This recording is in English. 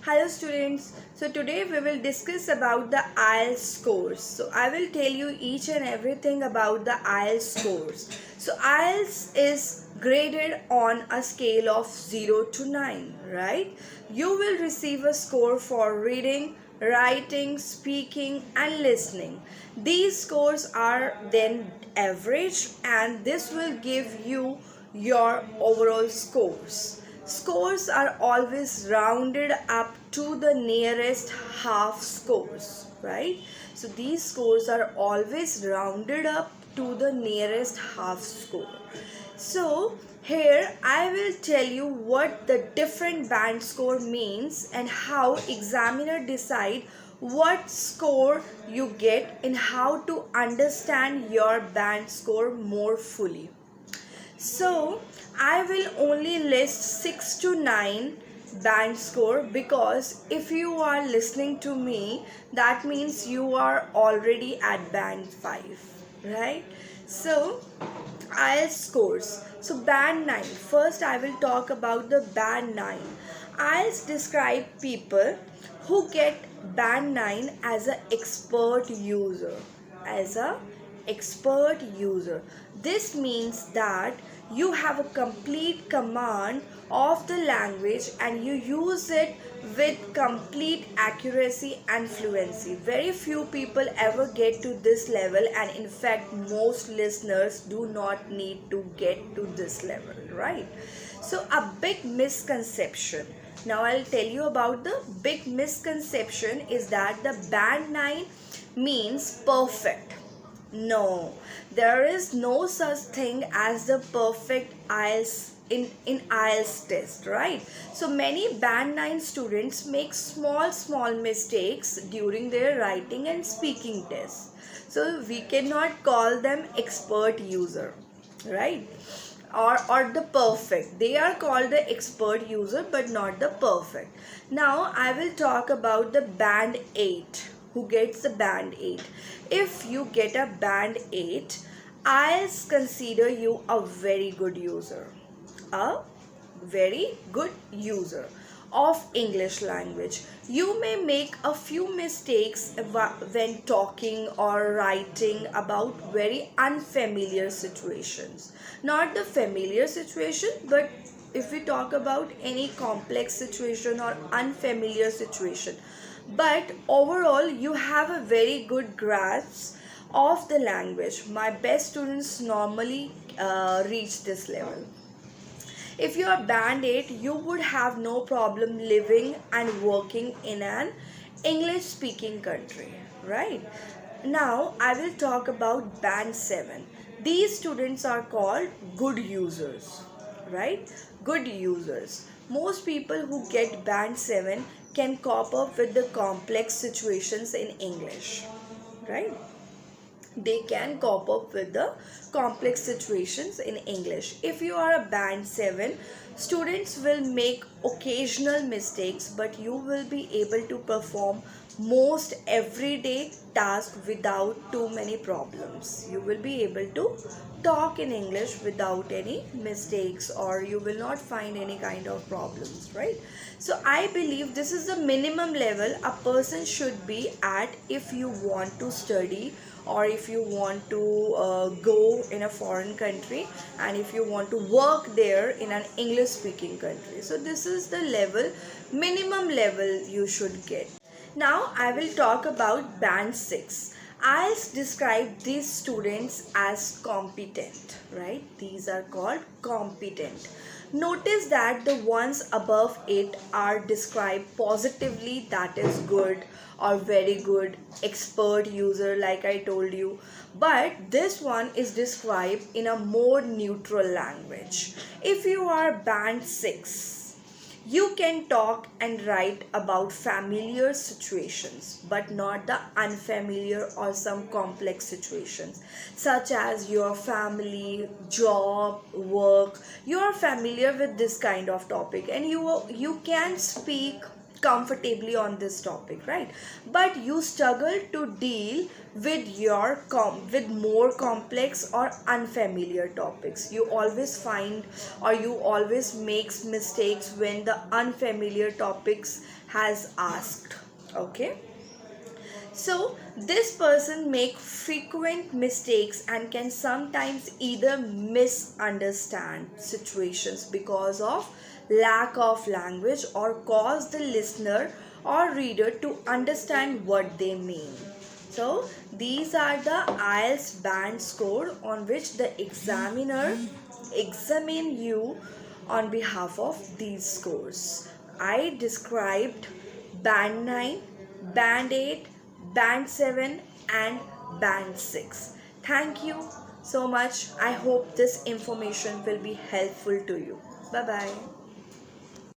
Hello students, so today we will discuss about the IELTS scores. So I will tell you each and everything about the IELTS scores. So IELTS is graded on a scale of 0 to 9, right? You will receive a score for reading, writing, speaking and listening. These scores are then averaged and this will give you your overall scores. Scores are always rounded up to the nearest half scores, right? So these scores are always rounded up to the nearest half score. So here I will tell you what the different band score means and how examiner decide what score you get and how to understand your band score more fully. So I will only list 6 to 9 band score because if you are listening to me, that means you are already at band 5, right? So IELTS scores. So band 9. First I will talk about the band 9. IELTS describe people who get band 9 as an expert user. As a expert user. This means that you have a complete command of the language and you use it with complete accuracy and fluency. Very few people ever get to this level, and in fact most listeners do not need to get to this level, right? So a big misconception. Now I'll tell you about the big misconception is that the band 9 means perfect. No, there is no such thing as the perfect IELTS in IELTS test, right? So many band 9 students make small mistakes during their writing and speaking tests. So we cannot call them expert user, right? Or the perfect. They are called the expert user but not the perfect. Now I will talk about the band 8. Who gets the band 8? If you get a band 8, IELTS consider you a very good user. A very good user of English language. You may make a few mistakes when talking or writing about very unfamiliar situations. Not the familiar situation, but if we talk about any complex situation or unfamiliar situation. But overall you have a very good grasp of the language. My best students normally reach this level. If you are band 8, you would have no problem living and working in an English speaking country, right? Now I will talk about band 7. These students are called good users, right? Good users. Most people who get band 7 can cope up with the complex situations in English, right? They can cope up with the complex situations in English. If you are a band 7, students will make occasional mistakes, but you will be able to perform most everyday tasks without too many problems. You will be able to talk in English without any mistakes, or you will not find any kind of problems, right? So I believe this is the minimum level a person should be at if you want to study, or if you want to go in a foreign country, and if you want to work there in an English speaking country. So this is the level, minimum level you should get. Now I will talk about band 6. IELTS describe these students as competent, right? These are called competent. Notice that the ones above it are described positively, that is good or very good, expert user like I told you. But this one is described in a more neutral language. If you are band 6, you can talk and write about familiar situations, but not the unfamiliar or some complex situations, such as your family, job, work. You are familiar with this kind of topic and you can speak comfortably on this topic, right? But you struggle to deal with your with more complex or unfamiliar topics. You always find, or you always makes mistakes when the unfamiliar topics has asked. Okay, so this person make frequent mistakes and can sometimes either misunderstand situations because of lack of language, or cause the listener or reader to understand what they mean. So these are the IELTS band score on which the examiner examine you on behalf of these scores. I described band 9, band 8, band 7 and band 6. Thank you so much. I hope this information will be helpful to you. Bye bye.